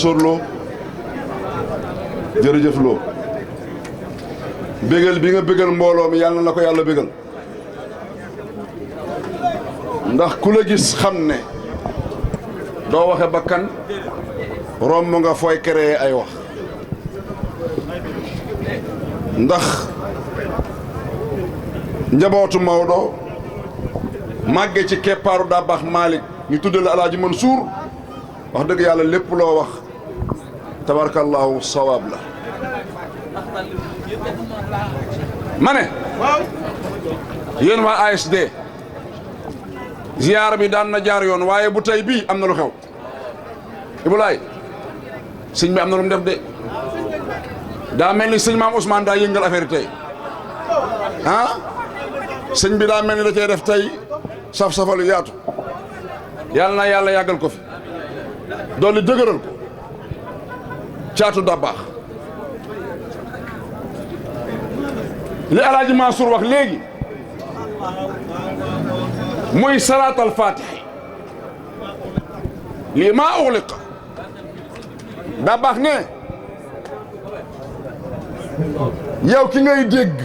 sorloo jërëjëf loo bégal bi nga bégal mbooloo mi yàlla na la ko yàlla bégal ndax ku la gis xam ne doo waxe bakkan romb nga fooy créer ay wax ndax njabootu Maodo màgge ci keppaaru Dabakh Malick ñu tuddal Alaaji Mansour wax dëgg yàlla lépp loo wax tabarkallahu sawaab la ma ne yéen waa ASD ziyaara bi daan na jaar yoon waaye bu tey bii am na lu xew Ibulaay sëñ bi am na lu mu def de daa mel ni sëñ maam Ousmane daa yëngal affaire tey ah sëñ bi daa mel ni da cee def tey saf-safalu yaatu yàlla na yàlla yàggal ko fi dolli dëgëral ko caatu Dabakh li Alaaji Mansour wax léegi muy salaatal faatihi lii maa uxliqa Dabakh ne yow ki ngay dégg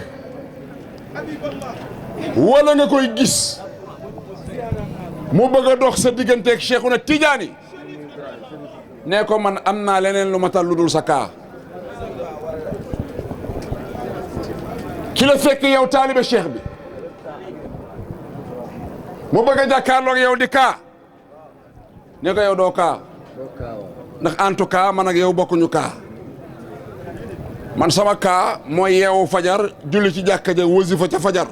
wala nga koy gis mu bëgg a dox sa digganteeg Cheikhuna Tidiane ne ko man am naa leneen lu ma tal lu dul sa kaa ki la fekk yow taalibe cheikh bi mu bëgg a jàkkaarloog yow di kaa ne ko yow doo kaa ndax en tout cas man ak yow bokkuñu kaa man sama kaa mooy yeewu fajar julli ci jàkka ja wasifa ca fajar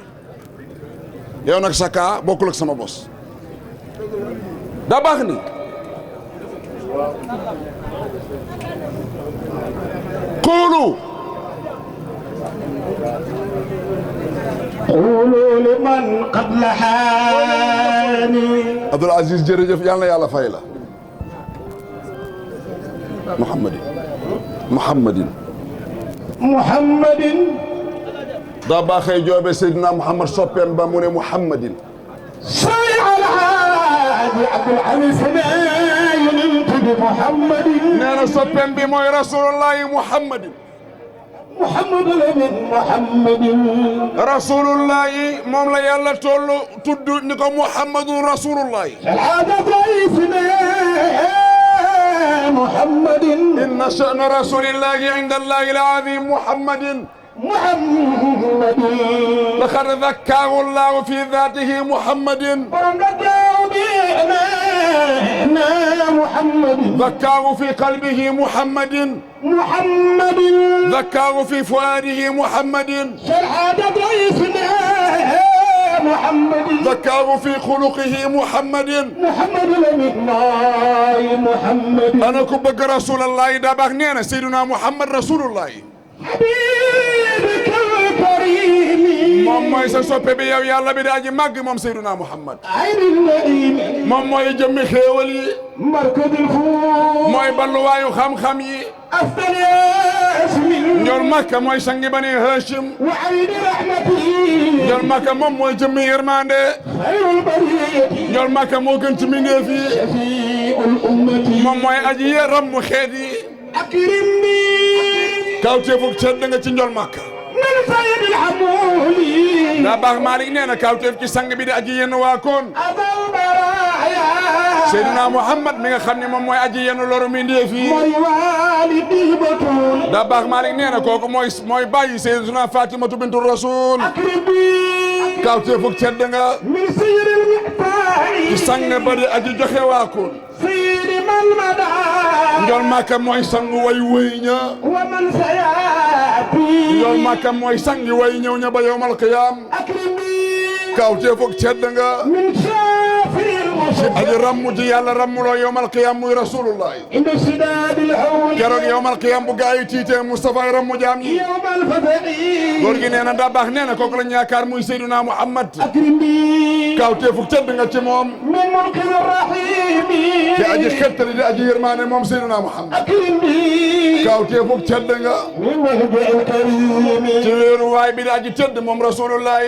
yow nag sa kaa bokkul ak sama bos Dabakh ni قولوا لمن قد لحاني عبد العزيز jërëjëf yàlla na yàlla fay la محمد Dabakh ay joobe Seydina Muhammad soppeem ba mu ne محمد صيح الحاج عبد العزيز محمد nee na soppeem bi mooy rasulullahi Muhammad Lamin Muhammad rasulullahi moom la yàlla tollu tudd ni ko Muhammadu rasulullahi الحاجة رئيسنا محمد inna sha'na rasulillahi inda allahi al-azim Muhammad لقد ذكاه الله في ذاته محمد ذكاه في قلبه محمد ذكاه في فؤاده محمد ذكاه في خلقه محمد أنا كبك رسول الله Dabakh نينا سيدنا محمد رسول الله moom mooy sa soppe bi yow yàlla bi daa ji màgg moom Seydina Muhammad moom mooy jëmmi xéewal yi mooy balluwaayu xam-xam yi njol Makka mooy sangi bani Hashim njol Makka moom mooy jëmmi yërmande njol Makka moo gën ci mbindeef yi moom mooy aji yee rammu xeet yi kawteefug tedd nga ci njol Makka Dabakh Malick nee na kawteef ci sang bi di aji yenn waa koon Seydina Muhammad mi nga xam ne moom mooy aji yenn loru mi ndee fii Dabakh Malick nee na kooku mooy bàyyi Seydina Fatimatu bintu Rasul kawteefug tedd nga ci sang ba di aji joxe waa koon njol Makka mooy sangu way wëy ña njol Makka mooy sangi way ñëw ña ba yawmal qiyaam kawteefug tedd nga ci aji rammu ji yàlla rammuloo yawmal qiyaam muy rasulullah keroog yawmal qiyaam bu gaa yi tiitee Mustafa rammu jaam yi góor gi nee na Dabakh nee na kooku la ñaakaar muy Seydina Muhammad kawteefug tedd nga ci moom ci aji xettali di aji yërmaane moom Seydina Muhammad kawteefug tedd nga ci wéeru waay bi di aji tedd moom rasulullah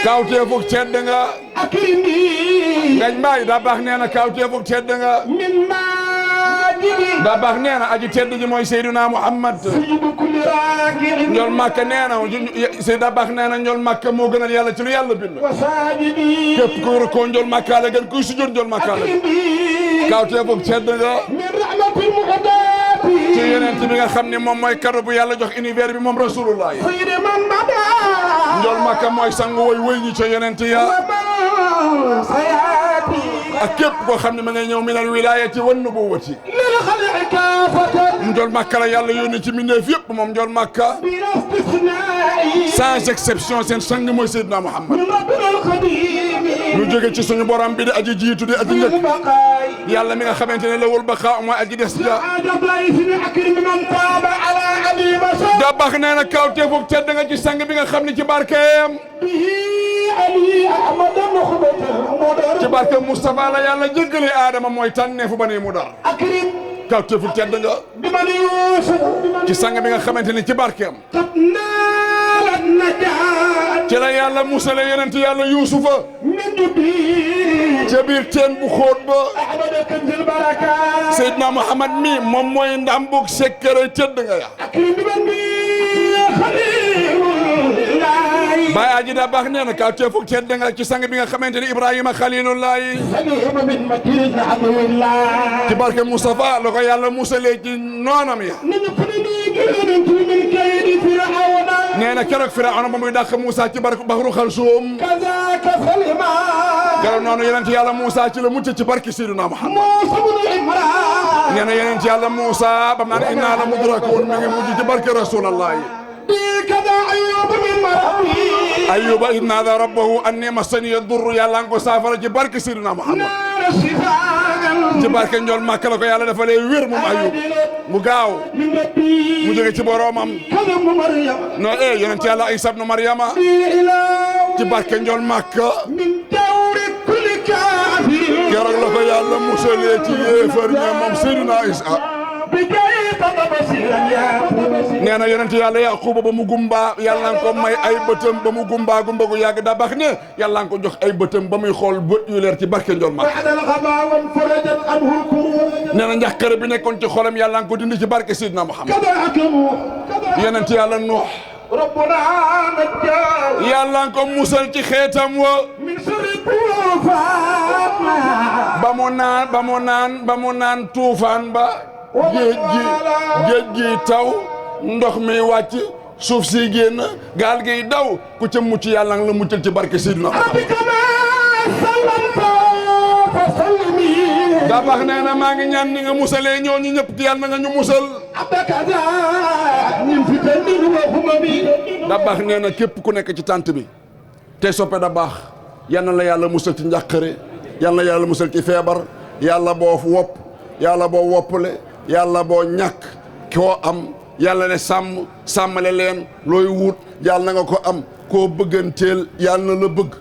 kawteefug tedd nga ngañ mbaay Dabakh nee na kawteefug tedd nga da baax nee na aji tedd ji mooy Seydina Muhammad سيد كل راكع ñool Makka nee na Seyda baax nee na ñool Makka moo gënal yàlla ci lu yàlla bind وساجد képp ku rukkoo ñool Makka la gën kuy sujjóot ñool Makka la gën kawtee foog tedd nga من رحمة المهدات ci yonent bi nga xam ne moom mooy cadeau bu yàlla jox univers bi moom rasulullah yi خير من بدا ñool Makka mooy sangu woy woy ñi ca yonent ya ومن سياتي ak képp koo xam ne ma ngay ñëw minal wilayati wan nubuwati للخلع كافة ñool Makka la yàlla yónni ci mbindeef yëpp moom ñool Makka بلا استثناء sans exception seen sang mooy Seydina Muhammad من ربنا القديم lu jóge ci suñu borom bi di aji jiitu di aji njëkk للبقاء yàlla mi nga xamante ne lawul baqaa mooy aji des ja عاد ضيف أكرم من طاب على أبي بشر da baax nee na kawtee foog tedd nga ci sang bi nga xam ne ci barkeem به علي أحمد نخبة المدر ci barke Moustapha la yàlla jéggale Adama mooy tànneefu ba ne mu dar أكرم kawtee foog tedd nga بمن يوسف ci sang bi nga xamante ne ci barkeem قد نال النجاة ci la yàlla musale yonent yàlla Yuusufa من جبين ca biir teen bu xóot ba أحمد كنز البركات Seydina Muhammad mi moom mooy ndam boog sekkere tedd nga ya أكرم بمن بي خليل الله Baye Aji da baax nee na kawtee foog tedd nga ci sang bi nga xamante ne Ibrahima Xalilullahi سليم من مكيد عدو الله ci barke Moustapha la ko yàlla musalee ci noonam ya نجفني جلد من كيد فرعون nee na keroog Firawna ba muy dàq Moussa ci barke Baxru Xalsuum كذاك سليمان keroog noonu yonent yàlla Moussa ci la mucc ci barke Seydina Muhammad موسى بن عمران nee na yonent yàlla Moussa ba mu naan innaa la mudrakuun mi ngi mujj ci barke Rasulallah كذا أيوب من مرضي Ayyuba idh naadaa rabbahu annii massaniya durru yàlla nga ko saafara ci barke Seydina Muhammad نار الشفاء ci barke njool Màkka la ko yàlla dafa lay wér moom Ayyub mu gaaw من ربي mu jóge ci boroomam كذا مريم non yonent yàlla Isa ibnu Maryama إلى ci barke njool Màkka من دور كل كافر keroog la ko yàlla musalee ci yéefar ña moom Seydina Isa بجاي تبصيرا يا nee na yonent yàlla Yaquba ba mu gumba yàlla nga ko may ay bëtam ba mu gumba gumba gu yàgg da baax ne yàlla nga ko jox ay bëtam ba muy xool bët yu leer ci barke njool Màkka بعد الغباء وانفرجت عنه الكروب nee na njàqare bi nekkoon ci xolam yàlla nga ko dindi ci barke Seydina Muhammad كذا أكمو كذا yonent yàlla Nuux ربنا نجاه yàlla nga ko musal ci xeetam wa من شر الطوفان ba mu naan tuufaan ba géej gi taw ndox mi wàcc suuf si génn gaal gi daw ku ca mucc yàlla nga la muccal ci barke Seydina ربك ما سلمت فسلمي daa baax nee na maa ngi ñaan ni nga musalee ñooñu ñëpp yàlla na nga ñu musal عبدك ذا من فتن وهممي daa baax nee na képp ku nekk ci tànt bi te soppe da baax yal na la yàlla musal ci njàqare yal na yàlla musal ci feebar yàlla boo wopp yàlla boo woppale yàlla boo ñàkk koo am yàlla ne sàmmale leen looy wut yàlla na nga ko am koo bëgganteel yàlla na la bëgg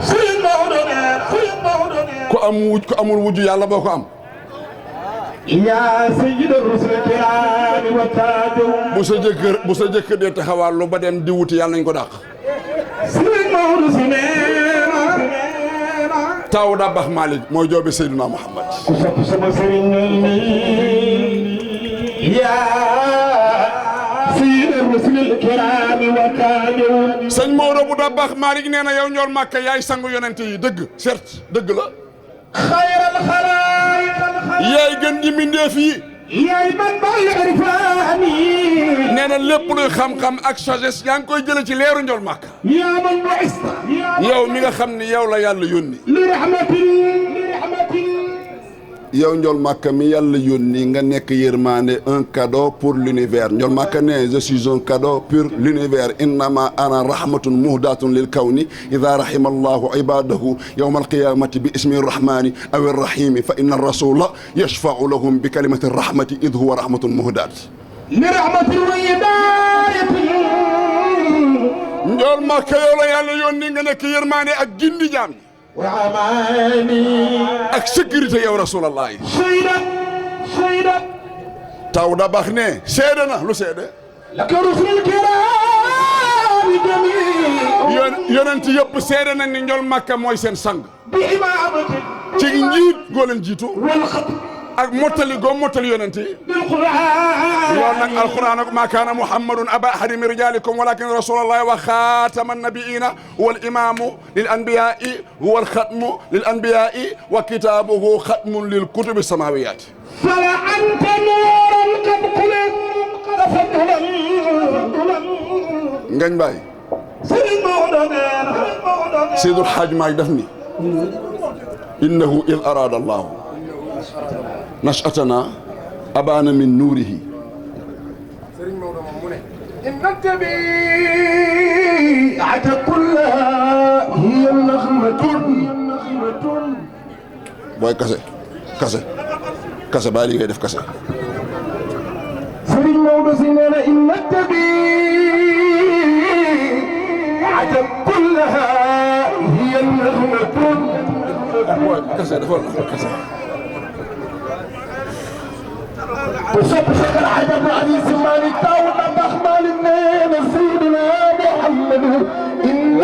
سيد مولنا سيد مولنا ku am wuj ku amul wujj yàlla boo ko am يا سيد الرسل الكرام والتاج bu sa jëkkër dee taxawaal lu ba dem di wuti yàlla nañ ko dàq سيد مولنا سمينا taw da baax Malick mooy joobe Seydina Muhammad كسب سما سرني يا سيد الرسل الكرام والتاج sëñ Maodo bu da baax Malick nee na yow ñool Màkka yaay sangu yonente yi dëgg certes dëgg la خير الخلائق yaay gën di mbindeef yi يا من بالعرفاني nee na lépp luy xam-xam ak sagesse yaa ngi koy jële ci leeru njool Màkka يا من بعثت yow mi nga xam ni yow la yàlla yónni لرحمة yow njool Màkka mi yàlla yónni nga nekk yërmande un cadeau pour l'univers njool Màkka ne je suis un cadeau pour l'univers innama ana rahmatun muhdatun lil kawni ida rahima allahu ibadahu yawma alqiyamati bi ismi arrahmani aw arrahimi fa inna arrasula yashfau lahum bi kalimati arrahmati id huwa rahmatun muhdat لرحمة وهداية njool Màkka yow la yàlla yónni nga nekk yërmande ak gindi jaam وعماني ak sécurité yow rasulallahi شيدا taw da baax ne seede na lu seede لك رسل الكرام جميع yonent yëpp seede na ni njool Màkka mooy seen sang بإمامة ci njiit goo leen jiitu والخط ak mottali gom mottali yonent yi loolu nag alquran ak ma kaana muhammadun aba ahadin min rijalikum walakin rasulallahi wa xaatama annabiina wal imaamu lil anbiyaai huwa alxatmu lil anbiyaai wa kitaabuhu xatmun lil kutubi samawiyaati fala anta nuuran qad xuliq tafaddulan ngañ baay Sëriñ Maodo nee na Seydul Xaaj Maay def ni innahu id araada allahu nashatana abaana min nuurihi Sëriñ Maodo moom mu ne inna tabi'ata kullaha hiya naxmatun booy kase kase kase baa li ngay def kase Sëriñ Maodo si nee na inna tabi'ata kullaha hiya naxmatun booy kase dafa kase وصب شكل عجب عزيز مالك داود أبخ مالك نين سيدنا محمد إن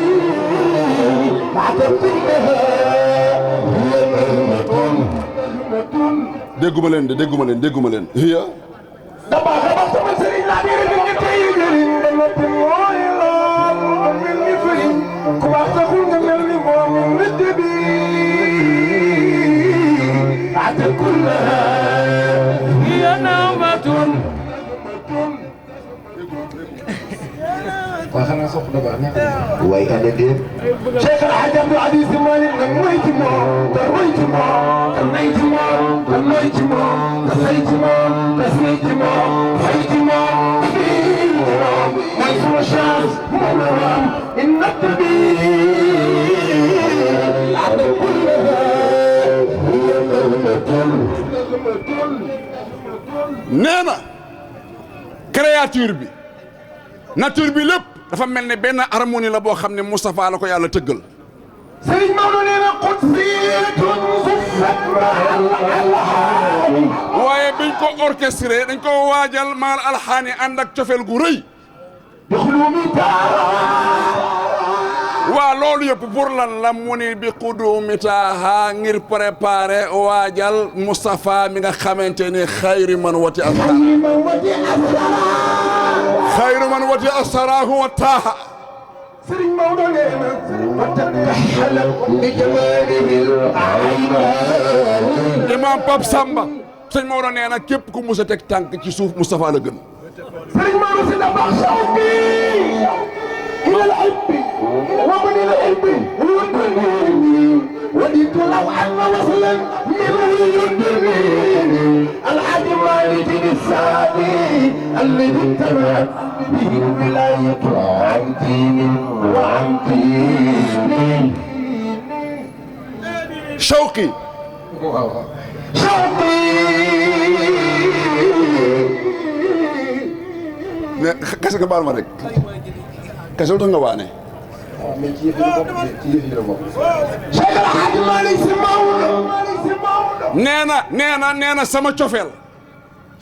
الكبير عتبتها هي نغمة dégguma leen de dégguma leen dégguma leen hiya دبا خبصت من سرين نبير من نتيجرين دمت مويلان من نفرين كما تقول من المؤمن الكبير عتب كلها هي نغمة وخلنا صف دبا واي انا دير شيخ الحاج عبد العزيز مالك نميت ما ترويت ما تنيت ما تنيت ما تسيت ما تسيت ما حيت ما ميسر الشمس منورا ان التبيل على كلها هي نغمة nee na créature bi nature bi lépp dafa mel ne benn harmonie la boo xam ne Moustapha la ko yàlla tëggal Sëriñ Maodo nee na qudsiyatun suffat ma'al alhaani waaye biñ ko orchestré dañ ko waajal maal alxaani ànd ak cofeel gu rëy بخلومي waa loolu yëpp pour lan la mu ni bi qudumi taaha ngir préparer waajal Moustapha mi nga xamante ni xayri man wati asara xayru man wati asaraahu wa taaha Sëriñ Maodo nee na وتكحل بجماله الأعيان imam Pape Samba sëñ Maodo nee na képp ku mus a teg tànk ci suuf Moustapha la gën Sëriñ Maodo si dafa shawqi إلى الحب ومن الحب يدنيني وددت لو أن وصلا منه يدنيني الحاج مالك السامي الذي اجتمعت به الولاية عن دين وعن دين Shawqi شوقي ne kese nga baal ma rek kese lu tax nga waane شيخ الحاج مالك سماونا nee na sama cofeel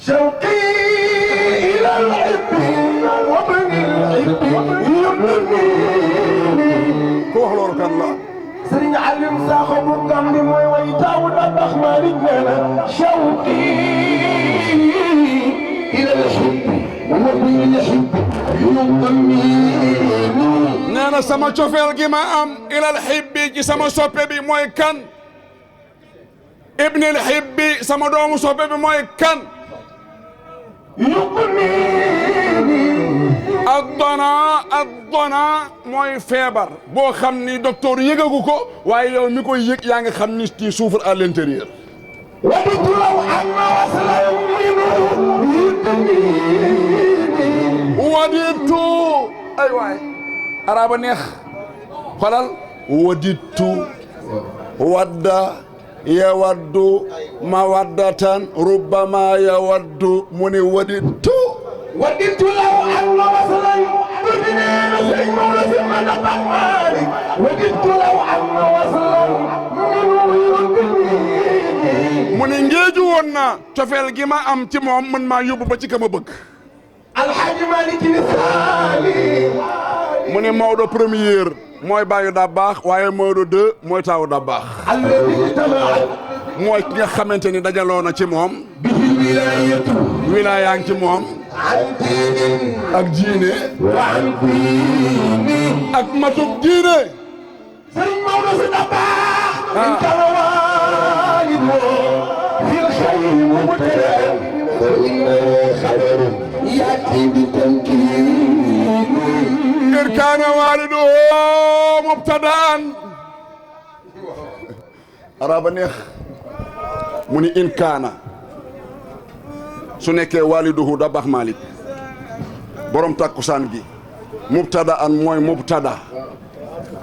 شوقي إلى الحب ومن الحب يمني ku wax loolu kan la Sëriñ Aliou Sakho bu Gambi mooy way Daawud Abax Malik nee na شوقي إلى الحب ومن الحب يمني nee na sama cofeel gi ma am ilal xibbi ci sama soppe bi mooy kan ibnil xibbi sama doomu soppe bi mooy kan addona mooy feebar boo xam ni docteur yëgagu ko waaye yow mi koy yëg yaa nga xam ni ci souffre à l'intérieur وددت لو أن وصلا منه يدنيني waditu ay waay araba neex xolal waditu wadda yawaddu mawaddatan rubbama yawaddu mu ni waditu وددت لو أن وصلا بدنين سيد مولى من الأقمار وددت لو أن وصلا منه يدنيني mu ni ngéeju woon naa cofeel gi ma am ci moom mën maa yóbbu ba ci ka ma bëgg الحاج مالك الثاني mu ni Maodo première mooy bàyyi daa baax waaye Maodo deux mooy taawu daa baax الذي اجتمعت mooy ki nga xamante ni dajaloo na ci moom wilaaya ngi ci moom ak diine ak matuk diine sëriñ Maodo si Dabakh in kana walidu fil khayri mubtada'an fa inna khabarun yati bi tankid in kana walidu mubtada'an araba neex mu ni in kaana su nekkee waliduhu Dabakh Malick borom takkusaan gi mubtada'an mooy mubtada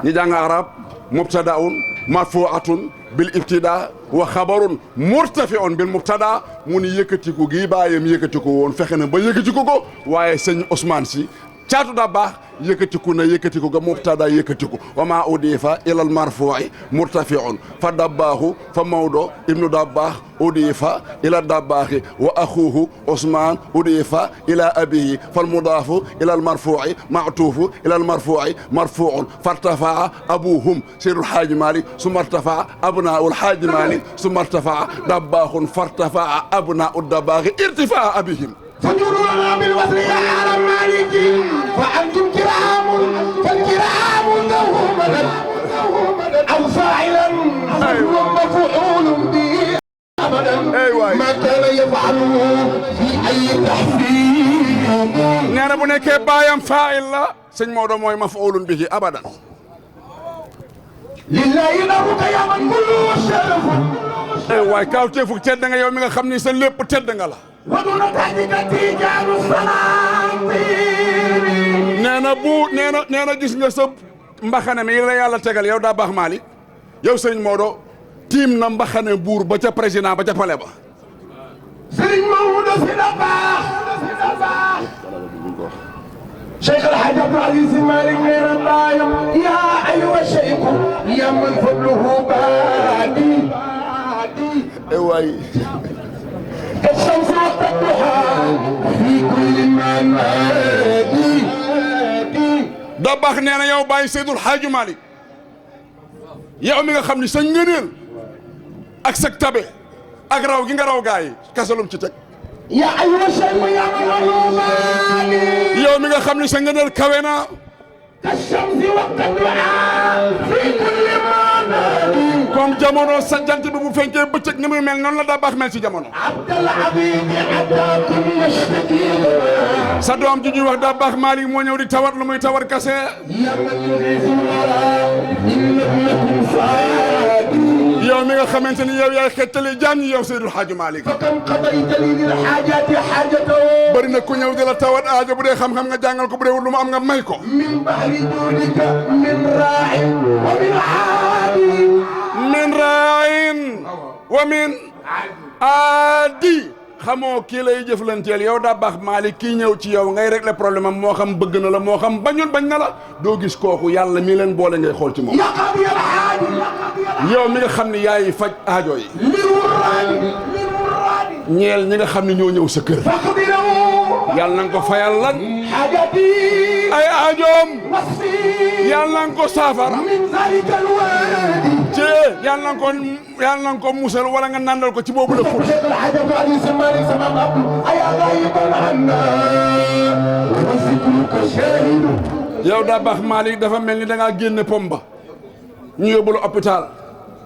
ñi jàng arab mubtadaun marfuatun bil ibtida wa xabarun murtafiun bil mubtada mu ni yëkkatiku gi bàyyam yëkkatiku woon fexe na ba yëkkatiku ko waaye sëñ Ousmane si caatu Dabakh yëkkatiku na yëkkatiku ga mubtada yëkkatiku wa ma udifa ila al marfu'i murtafiun fa Dabakhu fa Maodo ibnu Dabakh udifa ila Dabakhi wa axuhu Ousmane udifa ila abihi fal mudaafu ila al marfu'i ma'tuufu ila al marfu'i marfu'un fartafa'a abuhum Seydul Haaji Malick summa irtafa'a abnaa'ul Haaji Malick summa irtafa'a Dabakhun fartafa'a abnaa'u Dabakhi irtifaa'a abihim فجرنا بالوصل يا عالم مالك فأنتم كرام فالكرام له مدد أو فاعلا فهو مفعول به أبدا ما كان يفعله في أي تحفيظ nee na bu nekkee baayam faa'il la sëñ Maodo mooy maf'ulun bihi abadan lillahi daruka ya man kullu sharaf waay kaw teefuk tedd nga yow mi nga xam ni sa lépp tedd nga la ودون تحديد تيجان السلام nee na gis nga sa mbaxane mi la yàlla tegal yow Dabakh Malick yow sëñ Maodo tiim na mbaxane buur ba ca président ba ca palais ba sëriñ Maodo si Dabakh Cheikh El Hadj Abdou Aziz Sy Malick nee na baayam yaa ayyuha cheikh yaa man fadluhu baadi waay كالشمس وقت الضحى في كل منادي Dabakh nee na yow bàyyi Seydul Haaji Malick yow mi nga xam ni sa ngëneel ak sa tabe ak raw gi nga raw gaa yi kasalum ci teg يا أيها الشيخ يا من yow mi nga xam ni sa ngëneel kawe na كالشمس وقت الضحى في كل منادي comme jamono sa jant bi bu fenkee bëccëg ni muy mel noonu la Dabakh mel ci jamono عبد العبيد عداكم يشتكي sa doom ji ñuy wax Dabakh Malick moo ñëw di tawat lu muy tawat kase يا من يغيث الورى إن لم يكن فادي yow mi nga xamante ni yow yaay xettali jaam ñi yow Seydul Haaji Malick فكم قضيت لي للحاجات حاجته bëri na ku ñëw di la tawat aajo bu dee xam-xam nga jàngal ko bu dee wut lu mu am nga may ko من بحر جودك من راع ومن عادي min raayin wa min aadi xamoo kii lay jëflanteel yow Dabakh Malick kii ñëw ci yow ngay régler problème am moo xam bëgg na la moo xam bañul bañ na la doo gis kooku yàlla mi leen boole ngay xool ci moom يا قاضي الحاج yow mi nga xam ni yaay faj aajo yi للوراد ñeel ñi nga xam ni ñoo ñëw sa kër فاقبلوا yàlla na nga ko fayal lan حاجتي ay aajoom وصفي yàlla na nga ko saafara من ذلك الوادي ci yàlla na nga ko musal wala nga nandal ko ci boobu la ful شيخ الحاج عبد العزيز Sy Malick سمام عبد أي غايبا عنا وذكرك شاهد yow Dabakh Malick dafa mel ni da ngaa génne pomba ñu yóbbu la hôpital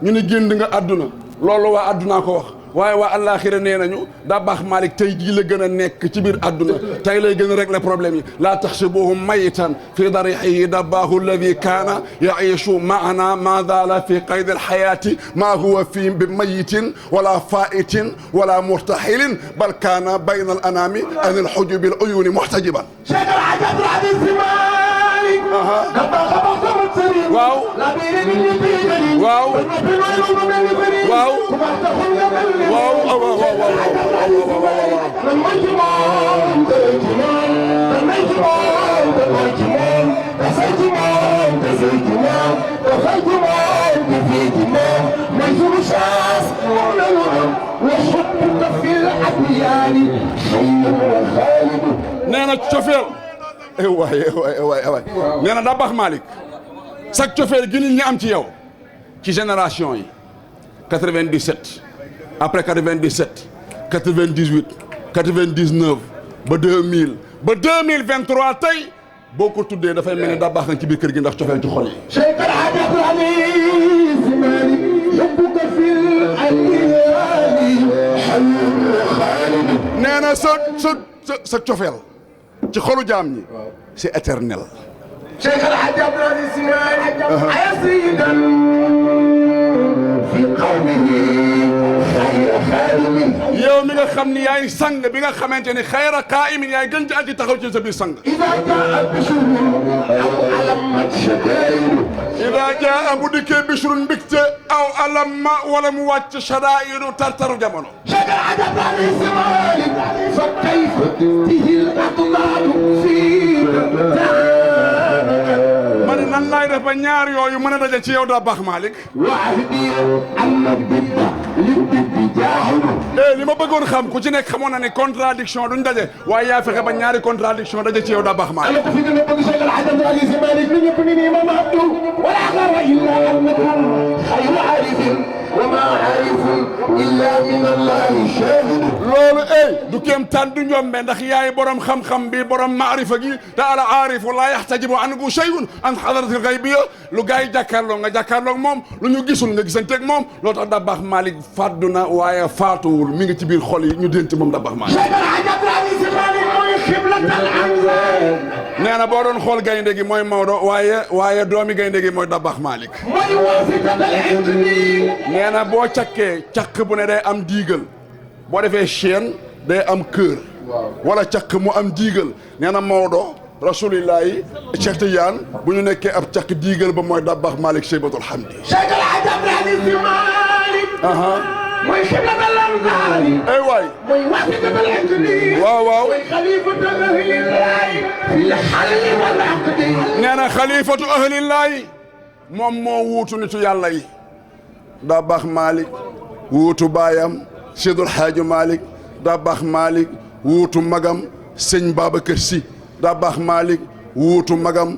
ñu ni génn nga àdduna loolu waa àddunaa ko wax waaye waa àllaaxira nee nañu Dabakh Malick tey jii la gën a nekk ci biir àdduna tey lay gën a régler problème yi laa taxsibuhu mayitan fi darixihi Dabakhu alladi kaana yaishu maana ma zaala fi qaydi alxayaati ma huwa fi bi mayitin wala faitin wala murtaxilin bal kaana bayna al anaami an alxujubi al uyuni muxtajiban شيخ الحاج عبد العزيز Sy Malick Dabakh xabaar sëriñ waaw la biir nit ñi biir waaw waaw waaw nee na cofeel waay nee na Dabakh Malick sax cofeel gi nit ñi am ci yow ci génération yi 97 après 97 98 99 ba 2000 ba 2023 tey boo ko tuddee dafay mel ni daa baax nañ ci biir kër gi ndax cofeel ci xol yi. Cheikh El Hadj Abdoul Aziz Malick yóbbuka fil ayyaami nee na sa cofeel ci xolu jaam ñi c'est éternel. Cheikh El Hadj Abdoul Aziz Malick ayasidan fi qawmihi xayra xaadimin yow mi nga xam ni yaay sang bi nga xamante ni xayra qaa'imin yaay gën ci aji taxaw ci sa biir sang. ida jaa bu dikkee bishrun mbégte aw alamma wala mu wàcc shadaa'idu tartaru jamono. Cheikh El Hadj Abdoul Aziz Malick fa kayfa tihi al-atlaatu fii ma ne nan laay def ba ñaar yooyu mën a daje ci yow daa baax Malick. li ma bëggoon xam ku ci nekk xamoon na ne contradiction duñ daje waaye yaa fexe ba ñaari contradiction daje ci yow daa baax Malick. loolu du kéem taan du njombe ndax yaay borom xam-xam bi borom maarifa gi te ala aarifu laa yaxtajibu anhu shay'un an xadaratil xaybiya lu gars yi jàkkaarloo nga jàkkaarloog moom lu ñu gisul nga gisanteeg moom loo tax daa baax Malick fàddu na waaye faatuwul mi ngi ci biir xol yi ñu dénti moom daa baax Malick. nee na boo doon xool gaynde gi mooy Maodo waaye doomi gaynde gi mooy daa baax Malick. nee na boo cakkee càq bu ne day am diigal boo defee chaîne day am kër wala càq mu am diigal nee na Maodo rasulillahi Cheikh Tidiane bu ñu nekkee ab càq diigal ba mooy daa baax Malick Cheybatul Hamdi. Cheikh El Hadj Abdoul Aziz Malick mooy xiblatal ansaari ay waay mooy wasiqatal aqdi waaw mooy xalifatul ahlillahi fil halli wal aqdi nee na xalifatu ahlillahi moom moo wuutu nitu yàlla yi daa baax Malick wuutu baayam Seydul Xaaji Malick daa baax Malick wuutu magam sëñ Babacar Sy daa baax Malick wuutu magam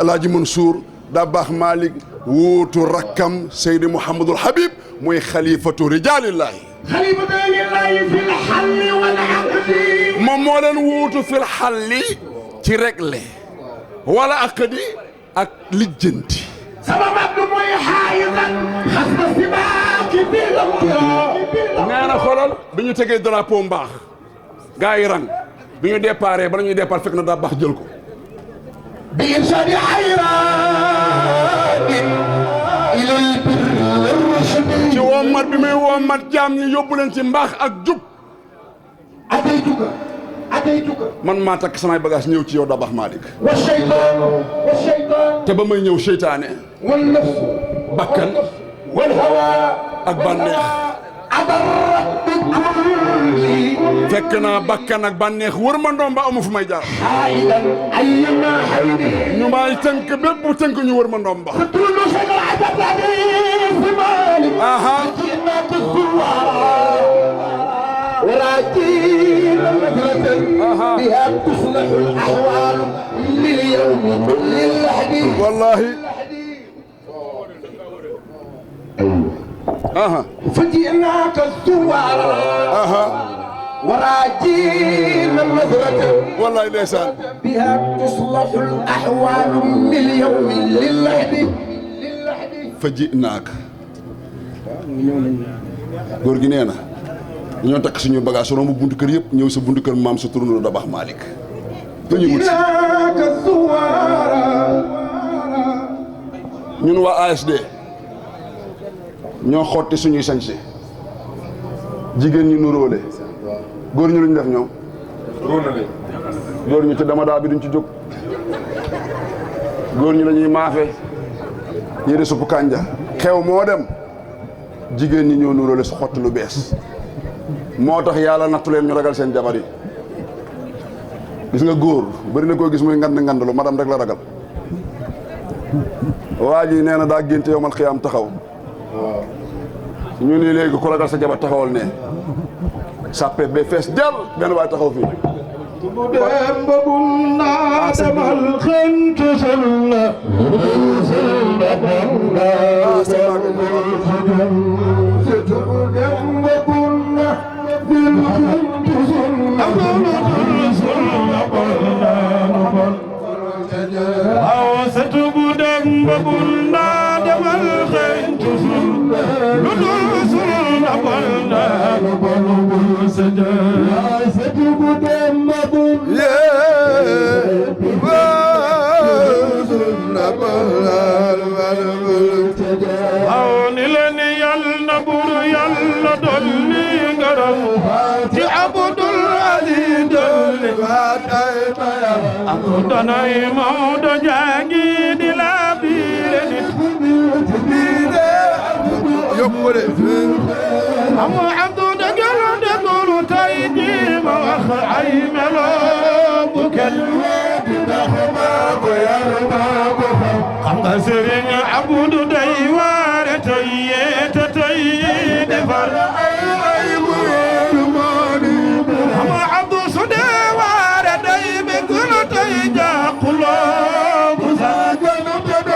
Alaaji Mansour daa baax Malick wuutu rakkam Seydi Mouhamadul Habib muy xalifatu rijaalillahi xalifatu ahlillahi fil halli wal aqdi moom moo leen wuutu fil halli ci réglé wala aqdi ak lijjanti sabab abdu mooy xaayisan xasba sibaaki bil nee na xoolal bi ñu tegee drapeau mbaax gaa yi rang bi ñu déparé bala ñuy départ fekk na daa baax jël ko bi irshadi xayratin ilal birri war rushdi ci wommat bi muy wommat jaam ñi yóbbu leen ci mbaax ak jub ataytuka man maa takk samay bagage ñëw ci yow daa baax Malick wa shaytaan te ba may ñëw seytaane wal nafs bakkan wal hawa ak bànneex fekk naa bakkan ak bànneex wër ma ndoom ba amu fu may jaar ñu may tënk bépp tënk ñu wër ma ndoom ba aha wallahi aha فجئناك الزوار وراجين النظرة wallahi ndeysaan بها تصلح الأحوال من يوم للحد fa ji naak góor gi nee na dañoo takk suñu bagage romb buntu kër yëpp ñëw sa buntu kër maam sa turandoo da baax Malick dañuy wut si فجئناك الزوار ñun waa ASD ñoo xotti suñuy sañse jigéen ñi nuróole góor ñu luñ def ñoom góor ñu ci dama daa bi duñ ci jóg góor ñi la ñuy maafe yére suppu kànja xew moo dem jigéen ñi ñoo nuróole su xotti lu bees moo tax yàlla nattu leen ñu ragal seen jabar yi gis nga góor bari na koo gis muy ngand lu madam rek la ragal waa ji nee na daa génte yow mal xiyaam taxaw ñu ni léegi ku ragal sa jabar taxawal ne sàppe ba fees del benn waay taxaw fii dem ba bul naa demal xënt salla dem ba bul Danay Maodo jangi di la biire nit biire yokkore amu abdu dagal degulu tay ji ma wax ay melo bu kenn ko yarma ko xam nga Serigne Abdou day waare tay yete tay defar ay bu mani amu abdu sude waare day be gulu tay jaqulo bu saganu do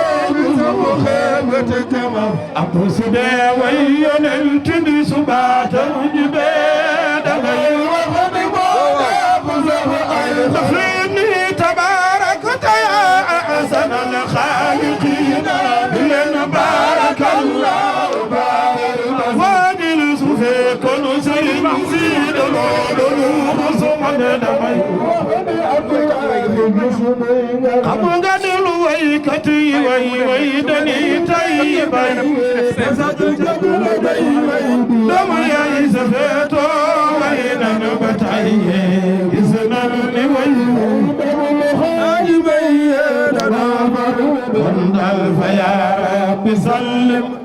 bu xebete tama abdu sude way yonent bi subata jibe da ngay wax ni mo bu safa ay tafrini tabarak ya ahsan al khaliqin len barakallah wajil sufe kono sayyid zid lo musman damay xam nga ni lu waykat yi way dani tay bay dama yaay sa feeto way nanu ba tay gis nanu ni way ay bay dana kon dal fa ya rabbi sallim